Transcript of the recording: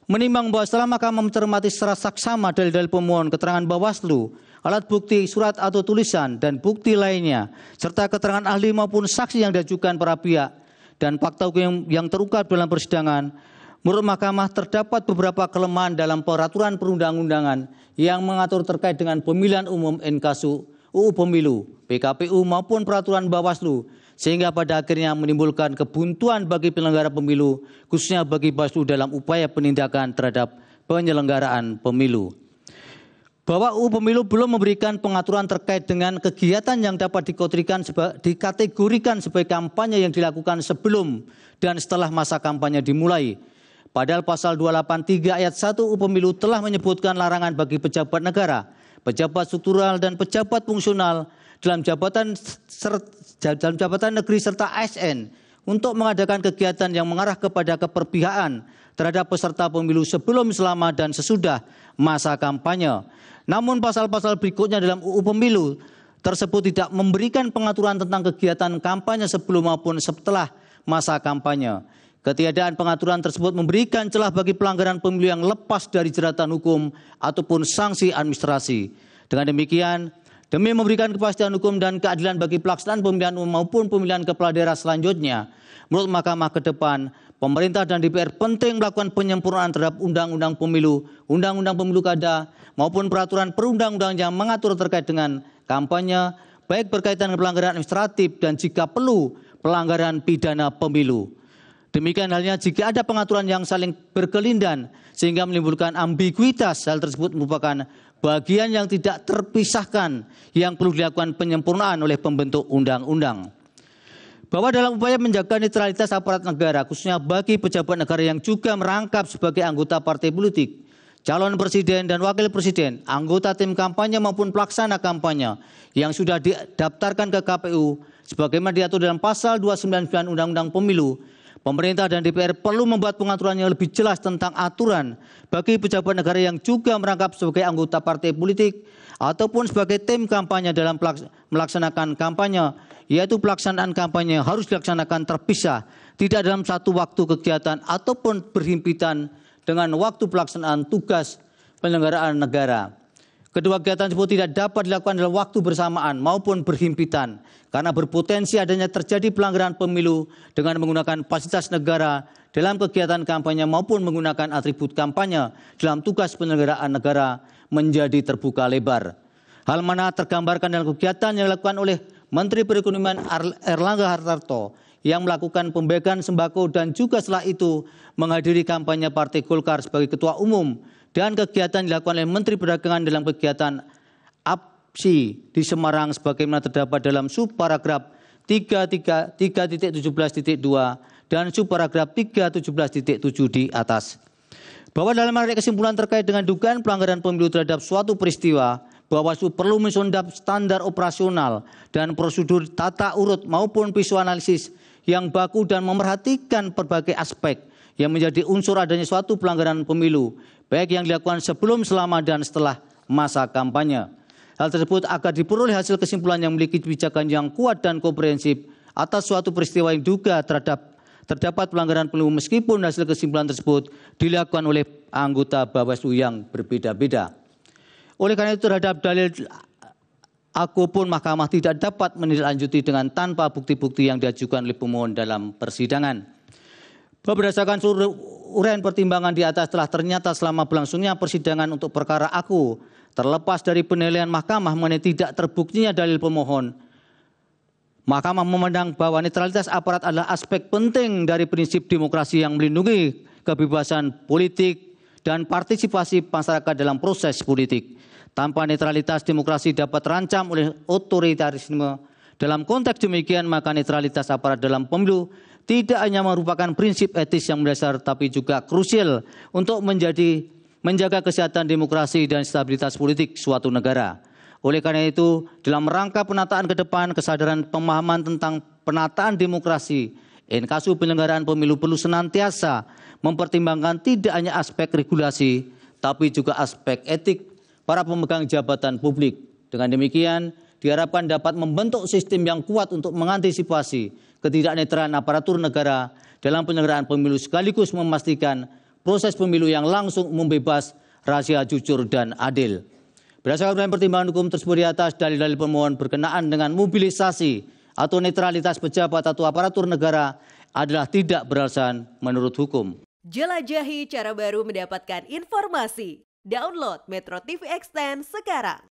Menimbang bahwa setelah Mahkamah mencermati secara saksama dalil-dalil pemohon, keterangan Bawaslu, alat bukti, surat atau tulisan, dan bukti lainnya, serta keterangan ahli maupun saksi yang diajukan para pihak, dan fakta hukum yang terungkap dalam persidangan, menurut Mahkamah terdapat beberapa kelemahan dalam peraturan perundang-undangan yang mengatur terkait dengan pemilihan umum inkasu UU Pemilu, PKPU maupun peraturan Bawaslu, sehingga pada akhirnya menimbulkan kebuntuan bagi penyelenggara pemilu, khususnya bagi Bawaslu dalam upaya penindakan terhadap penyelenggaraan pemilu. Bahwa UU Pemilu belum memberikan pengaturan terkait dengan kegiatan yang dapat dikategorikan sebagai kampanye yang dilakukan sebelum dan setelah masa kampanye dimulai. Padahal pasal 283 ayat 1 UU Pemilu telah menyebutkan larangan bagi pejabat negara, pejabat struktural dan pejabat fungsional dalam jabatan negeri serta ASN untuk mengadakan kegiatan yang mengarah kepada keperpihakan terhadap peserta pemilu sebelum, selama, dan sesudah masa kampanye. Namun pasal-pasal berikutnya dalam UU Pemilu tersebut tidak memberikan pengaturan tentang kegiatan kampanye sebelum maupun setelah masa kampanye. Ketiadaan pengaturan tersebut memberikan celah bagi pelanggaran pemilu yang lepas dari jeratan hukum ataupun sanksi administrasi. Dengan demikian, demi memberikan kepastian hukum dan keadilan bagi pelaksanaan pemilihan umum maupun pemilihan kepala daerah selanjutnya, menurut Mahkamah ke depan, pemerintah dan DPR penting melakukan penyempurnaan terhadap Undang-Undang Pemilu, Undang-Undang Pemilu Kada, maupun peraturan perundang-undangan yang mengatur terkait dengan kampanye, baik berkaitan dengan pelanggaran administratif dan jika perlu pelanggaran pidana pemilu. Demikian halnya jika ada pengaturan yang saling berkelindan sehingga menimbulkan ambiguitas, hal tersebut merupakan bagian yang tidak terpisahkan yang perlu dilakukan penyempurnaan oleh pembentuk undang-undang. Bahwa dalam upaya menjaga netralitas aparat negara, khususnya bagi pejabat negara yang juga merangkap sebagai anggota partai politik, calon presiden dan wakil presiden, anggota tim kampanye maupun pelaksana kampanye yang sudah didaftarkan ke KPU, sebagaimana diatur dalam pasal 299 Undang-Undang Pemilu, pemerintah dan DPR perlu membuat pengaturan yang lebih jelas tentang aturan bagi pejabat negara yang juga merangkap sebagai anggota partai politik ataupun sebagai tim kampanye dalam melaksanakan kampanye, yaitu pelaksanaan kampanye harus dilaksanakan terpisah, tidak dalam satu waktu kegiatan ataupun berhimpitan dengan waktu pelaksanaan tugas penyelenggaraan negara. Kedua kegiatan tersebut tidak dapat dilakukan dalam waktu bersamaan maupun berhimpitan karena berpotensi adanya terjadi pelanggaran pemilu dengan menggunakan fasilitas negara dalam kegiatan kampanye maupun menggunakan atribut kampanye dalam tugas penyelenggaraan negara menjadi terbuka lebar. Hal mana tergambarkan dalam kegiatan yang dilakukan oleh Menteri Perekonomian Erlangga Hartarto yang melakukan pembagian sembako dan juga setelah itu menghadiri kampanye Partai Golkar sebagai Ketua Umum, dan kegiatan dilakukan oleh Menteri Perdagangan dalam kegiatan APSI di Semarang sebagaimana terdapat dalam subparagraf 3.17.2 dan subparagraf 3.17.7 di atas. Bahwa dalam menarik kesimpulan terkait dengan dugaan pelanggaran pemilu terhadap suatu peristiwa, Bawaslu perlu mensondap standar operasional dan prosedur tata urut maupun visuanalisis yang baku dan memerhatikan berbagai aspek yang menjadi unsur adanya suatu pelanggaran pemilu, baik yang dilakukan sebelum, selama, dan setelah masa kampanye. Hal tersebut agar diperoleh hasil kesimpulan yang memiliki kebijakan yang kuat dan komprehensif atas suatu peristiwa yang diduga terdapat pelanggaran pemilu meskipun hasil kesimpulan tersebut dilakukan oleh anggota Bawaslu yang berbeda-beda. Oleh karena itu terhadap dalil aku pun Mahkamah tidak dapat menindaklanjuti dengan tanpa bukti-bukti yang diajukan oleh pemohon dalam persidangan. Berdasarkan seluruh uraian pertimbangan di atas telah ternyata selama berlangsungnya persidangan untuk perkara aku, terlepas dari penilaian Mahkamah mengenai tidak terbuktinya dalil pemohon, Mahkamah memandang bahwa netralitas aparat adalah aspek penting dari prinsip demokrasi yang melindungi kebebasan politik dan partisipasi masyarakat dalam proses politik. Tanpa netralitas demokrasi dapat terancam oleh otoritarisme. Dalam konteks demikian maka netralitas aparat dalam pemilu tidak hanya merupakan prinsip etis yang mendasar tapi juga krusial untuk menjaga kesehatan demokrasi dan stabilitas politik suatu negara. Oleh karena itu, dalam rangka penataan ke depan, kesadaran pemahaman tentang penataan demokrasi, inkasu penyelenggaraan pemilu perlu senantiasa mempertimbangkan tidak hanya aspek regulasi, tapi juga aspek etik para pemegang jabatan publik. Dengan demikian, diharapkan dapat membentuk sistem yang kuat untuk mengantisipasi ketidaknetralan aparatur negara dalam penyelenggaraan pemilu sekaligus memastikan proses pemilu yang langsung, umum, bebas, rahasia, jujur, dan adil. Berdasarkan pertimbangan hukum tersebut di atas, dalil-dalil pemohon berkenaan dengan mobilisasi atau netralitas pejabat atau aparatur negara adalah tidak beralasan menurut hukum. Jelajahi cara baru mendapatkan informasi. Download Metro TV Extend sekarang.